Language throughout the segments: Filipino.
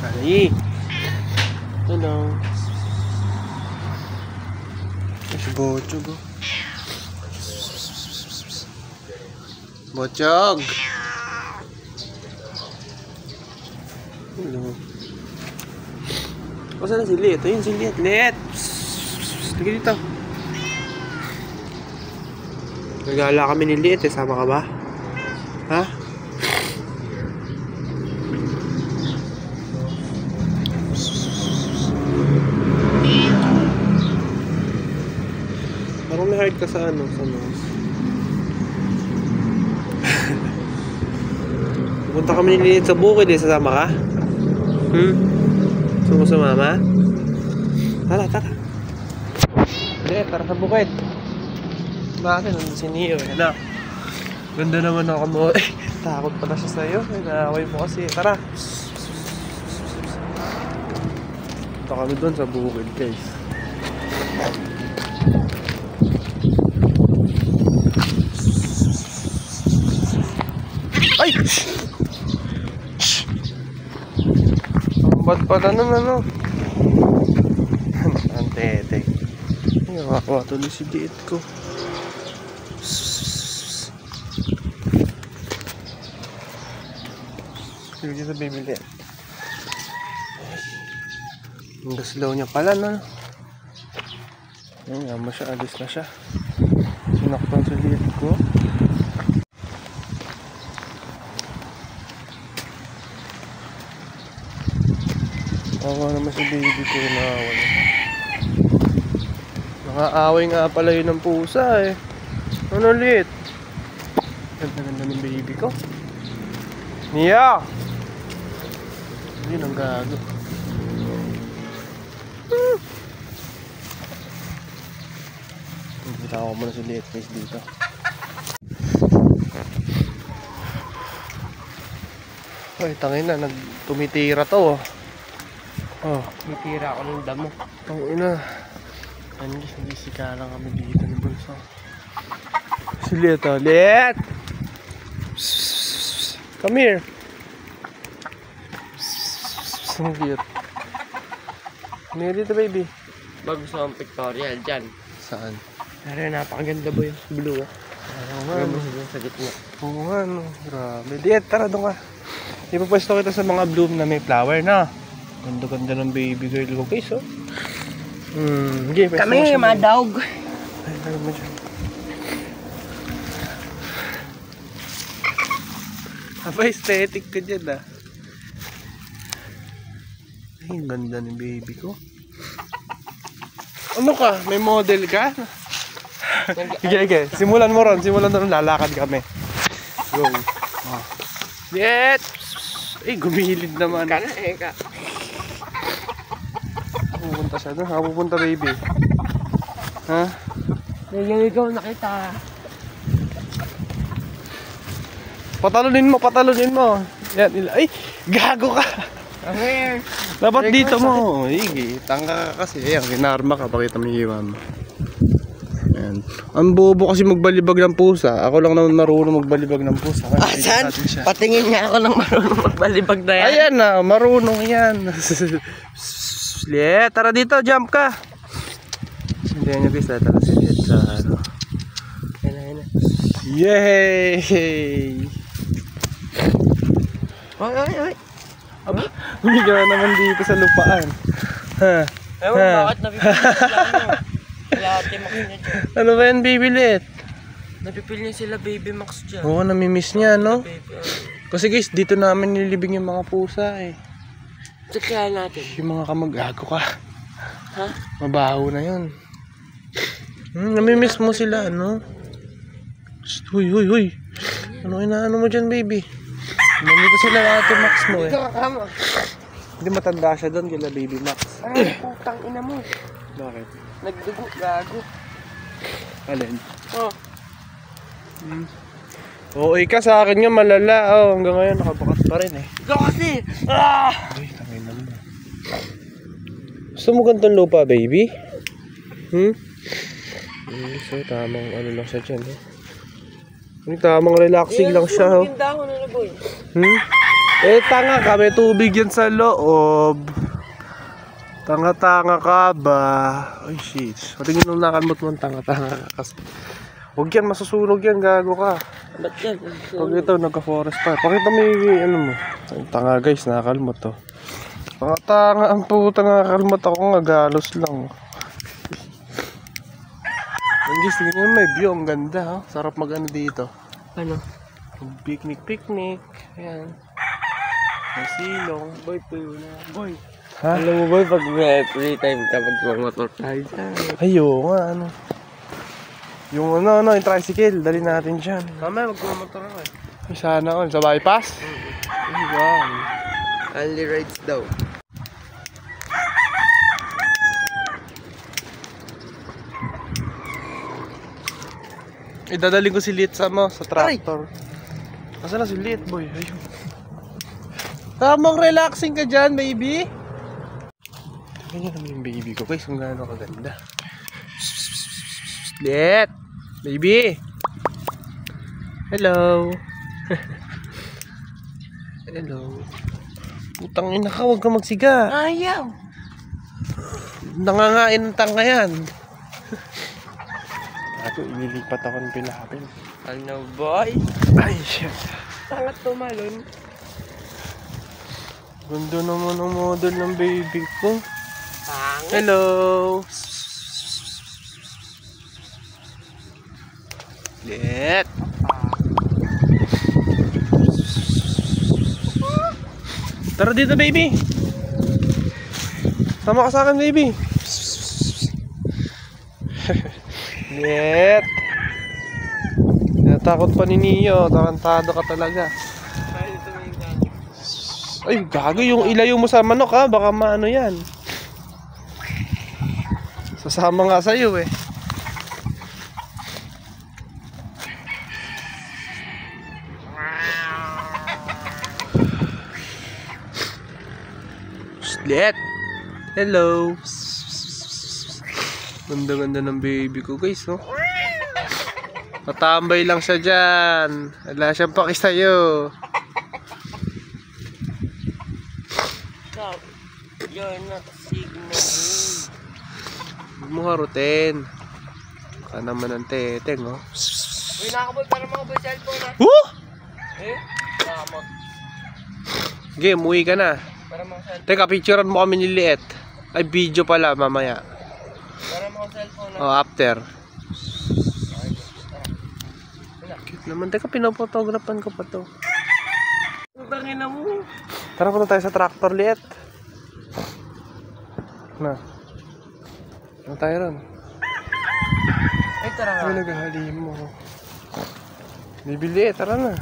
Dali. Tulong. Si Bochog. Bochog. Hello. O, saan na si Liet? Ayun si Liet. Liet! Lagi dito. Nagala kami ni Liet eh. Sama ka ba? Ha? Parang may hard ka sa ano? Sa nose. Pupunta kami ni Liet sa bukid eh. Sasama ka? Gusto mo sumama? Tara, tara. Liet, tara sa bukid. Bakit? Nandun si Neo eh. Ano? Ganda naman ako mo. Takot pala siya sa'yo. Naaway mo kasi. Tara. Punta kami doon sa bukid, guys. Ay! Ba't pala nun ano? Antete. Ay, wakawa tuloy si Liet ko. Sige sa baby Liet. Ang gaslaw niya pala no? Ayun, ama siya, alis na siya. Sinaktan sa Liet ko. Awa naman si baby ko na wala. Nakaaway nga pala yun ng pusa eh. Ano Liet? Ganda-ganda ng baby ko. Nia! Hindi nang gago. Kita ko muna si Liet guys dito. Ay, tangin na, tumitira to. Oh, tumitira ako ng damo. Tangin na. Nagisika lang kami dito ni Bunso. Si Liet oh. Liet! Come here. Ang cute. Ano dito baby? Gusto ang pictorial dyan. Saan? Pero napakaganda ba yung blue? Oo nga. Ganda siya sa gitna. Oo nga no. Grabe. Liet, tara doon ka. Ipapwesto kita sa mga bloom na may flower na. Ganda-ganda ng baby girl ko guys oh. Okay, Kami mga dog. Ay, lagay mo dyan. Aba, aesthetic ka dyan ah. Ay, ang ganda ng baby ko. Ano ka? May model ka? Sige. Simulan mo ron. Lalakad kami. Go. Oh. Liet! Ay, gumilid naman. Kana eh ka. Pupunta siya doon. Pupunta baby. Ha? Yung ikaw nakita. Patalunin mo. Yan. Ay, gago ka. Come here. Dapat dito mo. Higi, tangka ka kasi. Ayan, kinarma ka. Pakita mo yung iwan mo. Ayan. Ang bobo kasi magbalibag ng pusa. Ako lang naman marunong magbalibag ng pusa. Saan? Patingin nga ako ng marunong magbalibag na yan. Ayan na, marunong yan. Liet, tara dito, jump ka. Hindi nyo guys, tara si Liet sa ano. Ayan. Yay! Ay. Aba, humiga naman dito sa lupaan. Ha? Ewan, bakit napipili sila ano? Lahat Max niya dyan. Ano ba yan, baby Liet? Napipili niya sila baby Max dyan. Oo, namimiss niya, no? Baby, Kasi guys, dito namin nilibing yung mga pusa eh. check kaya natin. Yung mga kamag-ago ka. Ha? Mabaho na yun. Namimiss mo sila, ano? Huy. Ano inaano mo dyan, baby? Nandito sila Ate Max mo eh. Ito kakama. Hindi matanda siya doon kila baby Max. Ay, putang ina mo. Bakit? Nagdugo, gago. Alin? Oh. Oo, ka sa akin nga malala. Oh, hanggang ngayon nakabakat pa rin eh. Ikaw kasi! Ah! Ay, tangay naman. Gusto mo ganitong lupa, baby? So, tamang ano lang siya dyan eh. Tamang relaxing lang siya. Oh. Yung dahon na boy. Eh, tanga ka. May tubig yan sa loob. Tanga-tanga ka ba? Ay, shit. Patingin nung nakalmot mo, tanga-tanga ka kasi. Huwag yan, masusunog yan, gago ka. Ba't yan? Pag ito, nagka-forest pa. Pakita mo yung ano mo. Ay, tanga guys, nakakalmot to. Tanga-tanga ang puta, nakakalmot ako nga, galos lang. Ang guys, tingnan mo, may view, ang ganda ha. Sarap mag-ano dito. Ano? Picnic. Ayan. May silong. Boy, tuyo na. Boy. Ha? Alam mo boy, pag may free time ka, mag-motor tayo dyan. Ayo nga, ano. Yung ano, yung tricycle, dali natin dyan. Mamaya mag-motor ako eh. Ay, sana all, sa bypass? Ay, wow. Only rides daw. Idadaling ko si Lit sa tractor. Nasaan na si Lit, boy? Ayun. Tamang relaxing ka dyan, baby. Tingnan naman yung baby ko, guys, kung gaano kaganda. Lit! Baby! Hello! Hello. Putang ina ka, huwag ka magsiga. Ayaw! Nangangain ng tanga yan. Ako, ililipat ako ng pinapin. Ano boy? Ay, shit. Tangat tumalon. Ganda naman ang model ng baby ko. Pangit. Hello! Lit! Tara dito, baby! Sama ka sa akin, baby! Lit! Natakot pa ni Neo. Tarantado ka talaga. Ay, gago, yung ilayo mo sa manok ha. Baka maano yan. Sasama nga sa'yo eh. Lit! Hello! Ganda-ganda ng baby ko guys, no? Matambay lang siya dyan. Wala siyang paki sa'yo. Stop. You're not signal. Huwag mo harutin. Baka naman ang teteng, oh. Uy, nakakabot para mga boy cellphone ha. Woo! Eh? Nakamot. Game, umuwi ka na. Para mga cellphone. Teka, picturean mo kami ni Liet. Ay, video pala, mamaya. Para mga cellphone ha. Oh, after. Cute naman. Teka, pinopotograpan ko pa to. Utangin na mo. Tara, punta tayo sa tractor, Liet. Na. Ano tayo ron? Ay, tara nga. Ay, naghahalim mo. Bibili, tara na.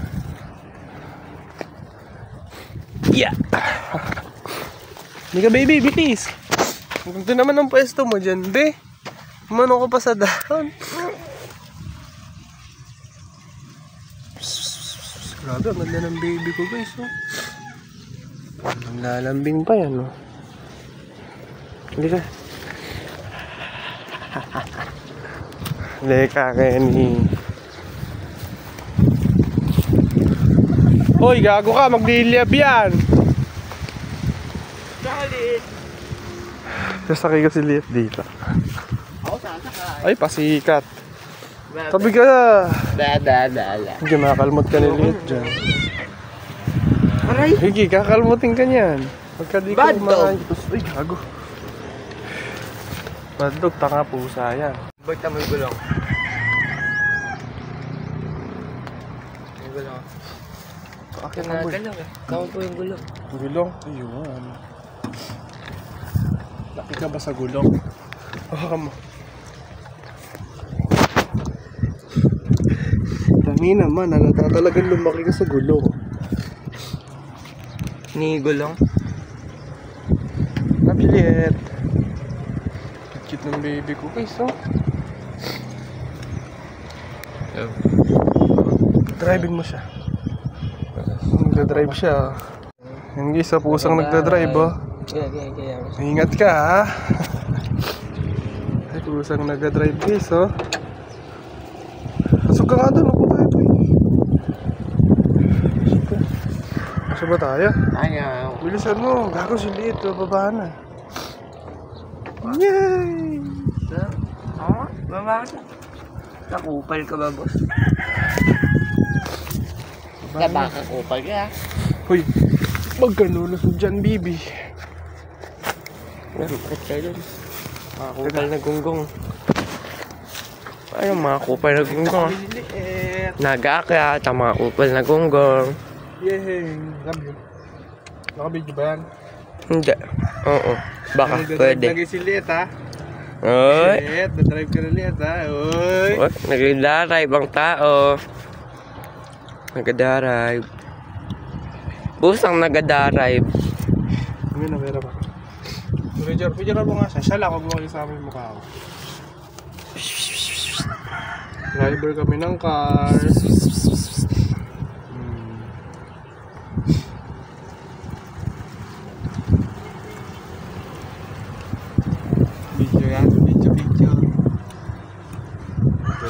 Yeah! Hindi ka, baby, bilis. Ito naman ang pwesto mo dyan, be. Umano ko pa sa dahon. Grabe, ang ganda ng baby ko, guys. Oh. Ang lalambing pa yan, oh. Hindi ka. Hindi ka, Kenny. Hoy, gago ka, magliliyab yan. Galit. Sasakay ko si Liet dito. Ako sasakay. Ay, pasikat. Tabi ka na. Dala. Hindi, makakalmot ka ni Liet dyan. Aray. Higi, kakalmutin ka niyan. Pagka di ka Bad dog. umakayos. Ay, gago. Bad dog, tanga pusa yan. Ba't na may gulong? May gulong. Akin na, boy. Galaw eh. Tawag po yung gulong. Gulong? Ayun. Laki ka ba sa gulong? Baka mo. Tangi naman, halata talagang lumaki ka sa gulong. Ni gulong? Nabilit. Cute ng baby ko guys, oh. Driving mo siya. Nagdadrive siya. Yung guys, sa pusang nagdadrive, oh. Kaya. Ingat ka, ha. Ay, pusang nagdadrive guys, oh. Pasok ka nga doon, upo tayo, boy. Pasok Saan ba tayo? Ayaw. Bilisan mo. Gago si Liit. Bababa na. Yay! Oo, baba ka. Nakupal ka ba, boss? Baba ka, kupal ka. Hoy, magkanulos mo dyan, bibi. Bakit kayo dun? Mga kupal na gunggong. Ano mga kupal na gunggong? Nag-aakyat ang mga kupal na gunggong. Yay! Love you. Naka-video ba yan? Hindi. Oo. Baka pwede. Lagi si Liit, ha? Oy! Liit, nadrive ka na Liit, ha? Oy! Nagdadrive ang tao. Nagdadrive. Busang nagdadrive. Hindi na, pera ba? Picture na mo nga siya. Siya lang, huwag mo isama yung mukha ko. Driver kami ng car. Video yan, video.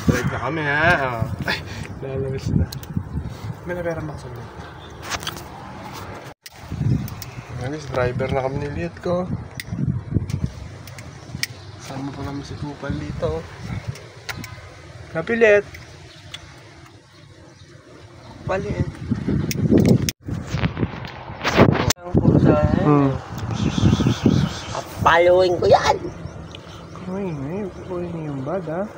Drive na kami, ha? Ay, lalabas na. May napera makasal na. Guys, driver na kami ni Liit ko. Sama pa namin si Kupal dito. Kapilit. Paliin. Ang pusa. Following ko yan. Uy, kukunin niyo yung bag, ha?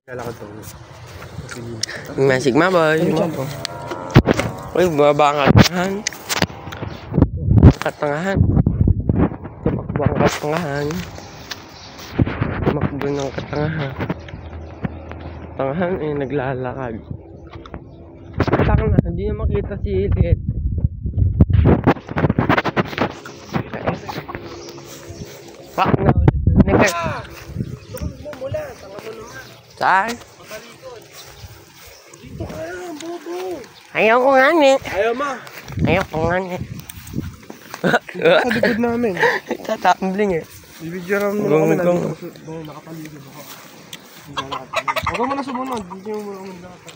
Lalakad to. Sigma boy. Uy, bumaba ang katangahan. Katangahan. Tumakbo ang katangahan. Tumakbo ng katangahan. Katangahan eh, naglalakad. Saka na, hindi na makita si Liit. Pak na ulit. Saan? Dito ka yan, bobo. Ayaw ko nga ni. Ayaw ma. Ayaw ko nga ni. Sa likod namin. Tatambling eh. Bibigyan mo na kami na dito. Nakapaligid ako. Huwag ka muna sumunod. Bibigyan mo muna kami lakad.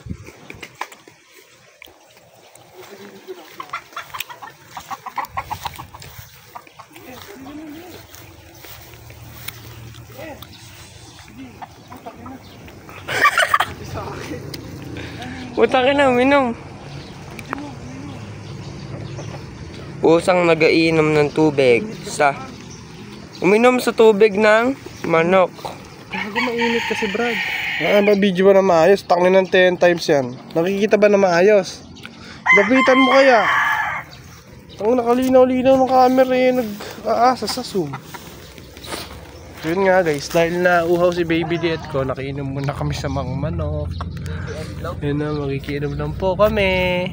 Putang ina, uminom. Pusang nag-iinom ng tubig sa... Uminom sa tubig ng manok. Gago, mainit kasi, Brad. Video ba na maayos? Tangin ng 10 times yan. Nakikita ba na maayos? Lapitan mo kaya. Ang nakalinaw-linaw ng camera eh. Nag-aasa sa zoom. Yun nga guys, dahil nauhaw si Baby Liit ko, nakiinom muna kami sa mga manok. Yun na, makikiinom lang po kami.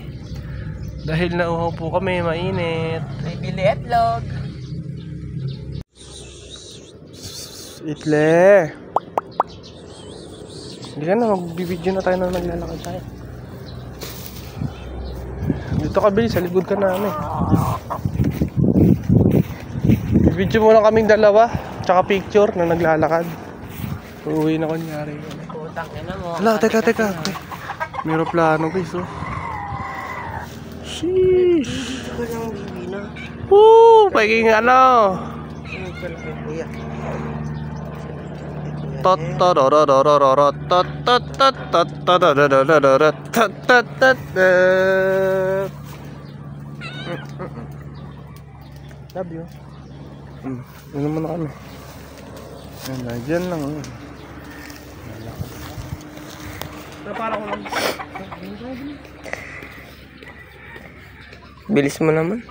Dahil nauhaw po kami, mainit. Baby Liit vlog. Itle. Hindi ka na, magbibideo na tayo na naglalakad tayo. Dito ka, Bill, sa likod ka namin. Bibideo muna kaming dalawa. Tsaka picture na naglalakad. Uuwi na kunyari. Putang ina mo. Hala, teka. May aeroplano guys, oh. Sheesh. Dito ka lang, baby na. Woo! Paging ano? Love you. Ano naman kami? Dyan lang. Para ko lang. Bilis mo naman.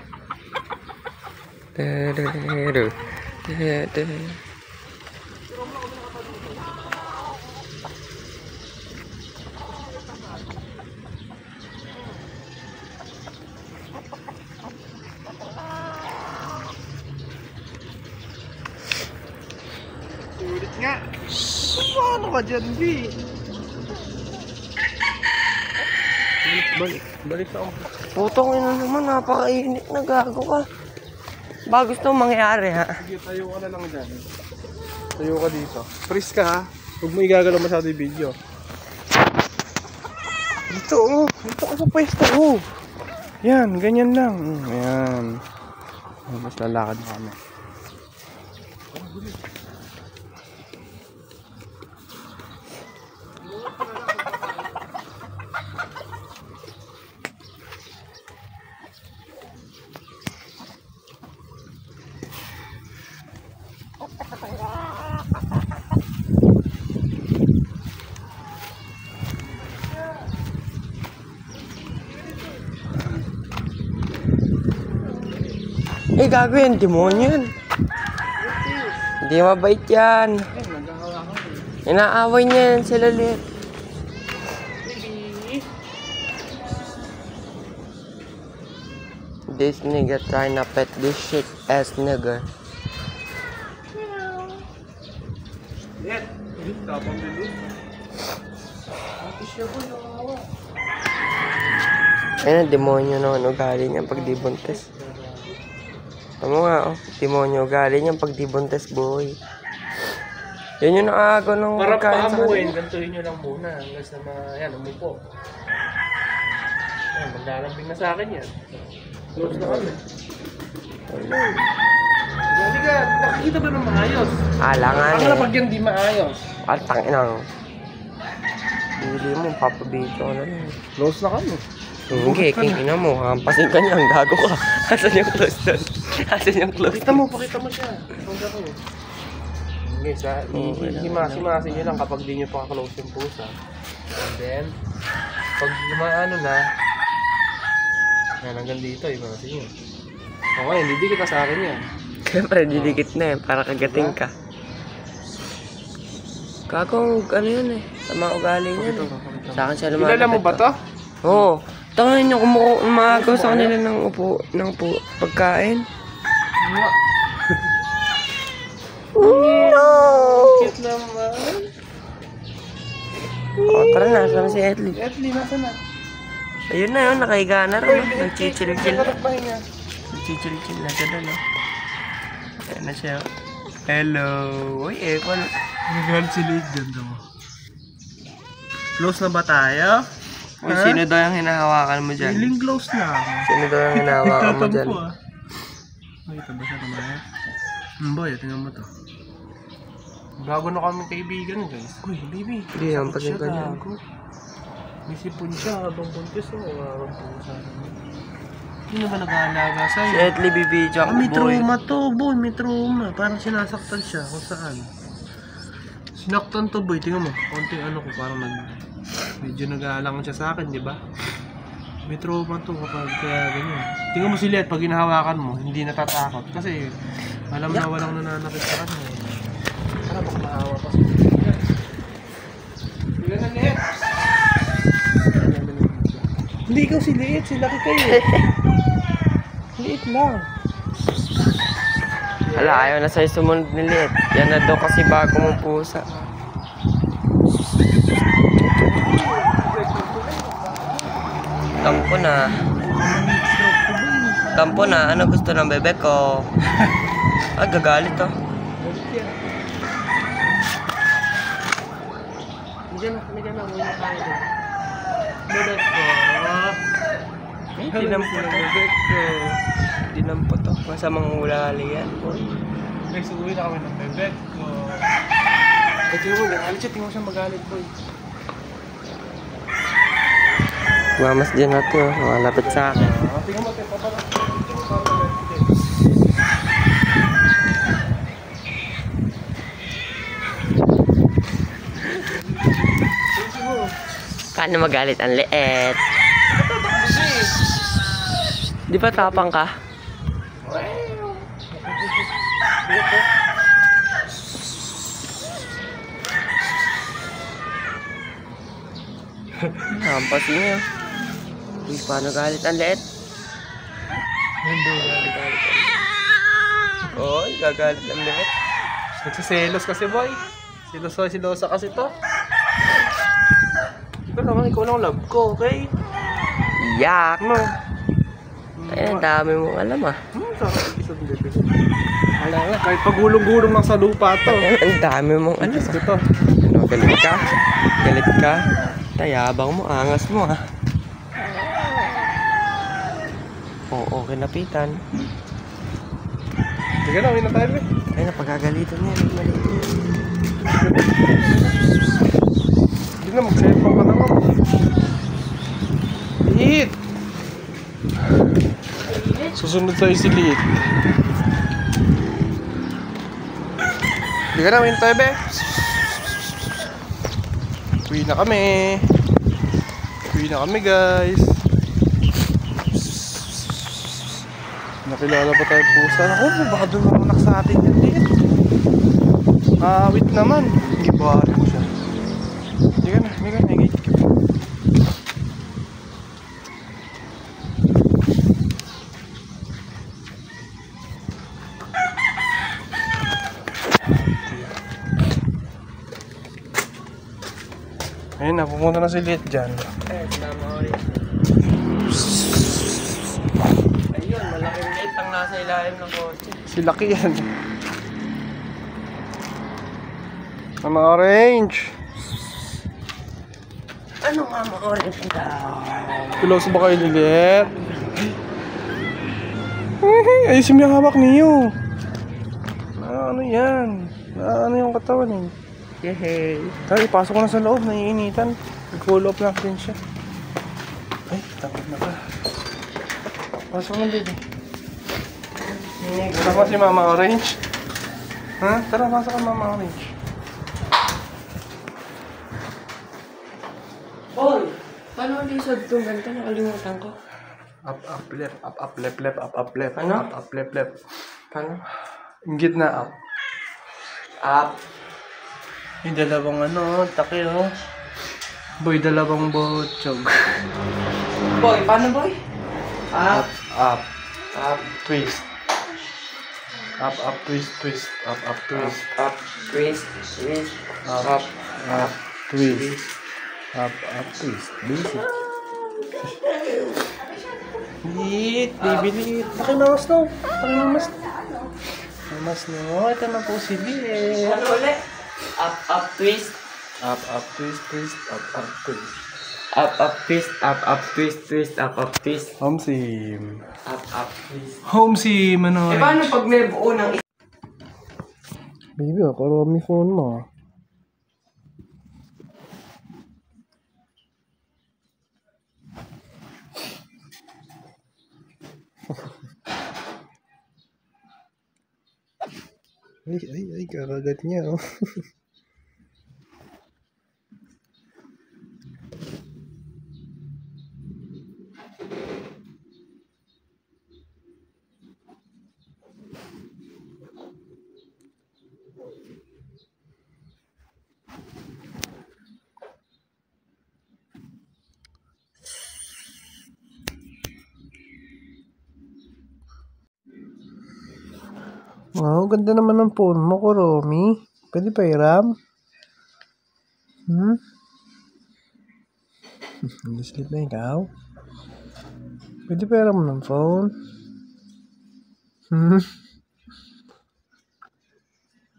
Ulit nga. Paano ka dyan, B? Balik ako. Putong ina naman, napakainit na, gago ka. Baka gusto mong mangyari, ha? Sige, tayo ka na lang dyan. Tayo ka dito. Freeze ka, ha? Huwag mo igagalaw masyado yung video. Dito, oh. Dito ka sa pwesto, oh. Yan, ganyan lang. Ayan. Mas lalakad na kami. Eh, gago yan, demonyo yan. Hindi mabait yan. Inaaway niya yan sila Liet. This nigga trying to pet this shit ass nigga. Liet, tapang dito. Ate siya po yung awa. Ayun, demonyo naman ugali niya pag di buntis. Tama nga, oh. Demonyo ugali niya pag di buntis, boy. Yan yung nakagaw ng Para pagkain sa paamuin, kanila. gantuhin nyo lang muna. Hanggang sa yan, umupo. Yan, maglalambing na sa akin yan. Close na kami. Hindi ka, nakikita ba ng maayos? Alangan Ang eh. lapag yan di maayos. Altang inang. Hindi mo, papabito ko na lang. Close na kami. Hindi, king mo. Hampasin ka niya, ang gago ka. Asan yung close doon? Asan yung close Pakita mo siya. Huwag ako. Okay, himasi-masi nyo lang kapag di nyo pa close yung pusa. And then, pag lumaano na, yan, hanggang dito, himasi nyo. Okay, hindi kita sa akin yan. Siyempre, didikit na eh, para kagating ka. Kakong, ano yun eh, sa mga ugali niyan eh. Sa akin siya lumalapit. Kilala mo ba to? Oo. Tangin niyo, umagaw sa kanila ng pagkain. No! Cute naman. O, tara na, saan si Edley? Edley, nasa na? Ayun na yun, nakahiga na rin. Nagchichil-chill. Pahinga. Nagchichil-chill na gano'n, no? Ayan na siya. Hello! Uy, Apple. Nagalit si Leigh, ganda mo. Close na ba tayo? Uy, sino daw yung hinahawakan mo dyan? Feeling close na. Sino daw yung hinahawakan mo dyan? Nakita ba siya kumaya? Boy, tingnan mo to. Bago na kami kaibigan, guys. Uy, baby. Hindi, hampasin ka niyan. May sipon siya habang buntis o habang pusa. Sino ba nag-aalaga Si sa'yo? Edley bibidyo ako, May boy. trauma to, boy. May trauma. Parang sinasaktan siya kung saan. Sinaktan to, boy. Tingnan mo. Konting ano ko, parang medyo nag-aalangan siya sa akin, di ba? May trauma to kapag kaya ganyan. Tingnan mo si Liet, pag hinahawakan mo, hindi natatakot. Kasi alam na walang nananakit sa kanya. Para baka maawa pa si Liet. Tingnan na Liet! Hindi ikaw si Liet, si Laki kayo. Liet lang. Hala, ayaw na sa'yo sumunod ni Liet. Yan na daw kasi bago mong pusa. Tampo na. Tampo na. Ano gusto ng bebe ko? Ay, gagalit to. Hindi na, huwag na tayo doon. Bebek ko. Dinampo to. Bebek ko. Dinampo to. Masamang ugali yan. Guys, uwi na kami ng bebek ko. Tingnan mo, nagalit siya. Tingnan mo siya magalit, boy. Mamas dyan na to. Malapit sa akin. Tingnan mo, papalat. Paano magalit ang Liet? Di ba tapang ka? Hampasin niya. Uy, paano galit ang Liet? Hindi, galit. Oy, gagalit ang Liet. Nagsiselos kasi, boy. Silosa kasi to. Ikaw naman, ikaw lang love ko, okay? Yak! No. Ay, ang dami mong alam ah. Sarap. ang bibili. Wala nga. Kahit pagulong-gulong lang sa lupa to. Ang dami mong ano. Gusto to. Ano, galit ka? Galit ka? Tayabang mo, angas mo ah. Oo, kinapitan. Sige na, uwi na tayo eh. Ay, napagagalitan niya. Maliit niya. Hindi na, mag-cellphone ka naman. Liit! Susunod sa'yo si Liit. Hindi ka na, uwi na tayo be. Uwi na kami. Uwi na kami guys. Nakilala pa tayo pusa. Ako, baka doon mamunak sa atin yan Liit. Wait naman. Gibahan mo siya. Hindi ka na, nagigit ka. Ayun na, pumunta na si Liit dyan. Ayun, malaking liit ang nasa ilalim ng kotse. Si Lucky yan. Mga orange. Ano nga mga orange daw? Close ba kayo ni Liit? Ayusin mo yung hawak niyo. Ano yan? Ano yung katawan eh? Yehey. Tara, ipasok ko na sa loob, naiinitan. Nag-follow up lang din siya. Ay, takot na ka. Pasok mo dito. Tara si Mama Orange. Ha? Tara, pasok ka Mama Orange. Hoy! Paano lisod itong ganito? Nakalimutan ko. Up, left, up, left, up, left. Ano? Up, left. Paano? Yung gitna, up. Up. Yung dalawang taki oh. Boy, dalawang bochog. Boy, paano boy? Up. Up, Up. twist. Up, twist. Up, twist. Up. Twist. Twist. Up, twist. Up, twist. Basic. Liit, baby Liit. Pakimamas no. Pakimamas. Pakimamas no. Ito na po si Liit. Ano ulit? Up. Twist. Up, twist. Up, twist. Up. Twist. Up. Twist. Up. Twist. Home sim. Up. Twist. Home sim, ano? Eh, paano pag may buo ng Baby, karami phone mo. Ay, kakagat niya, oh. Wow, ganda naman ng phone mo, Kuromi. Pwede pa iram? Sleep na ikaw? Pwede pa iram ng phone?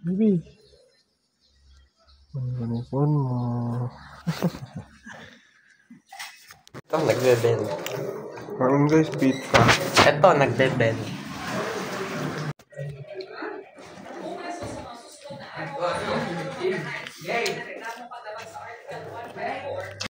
Baby. Ano yung phone mo? Ito, nagbe-bend. Parang guys, beat pa. Ito, nagbe-bend.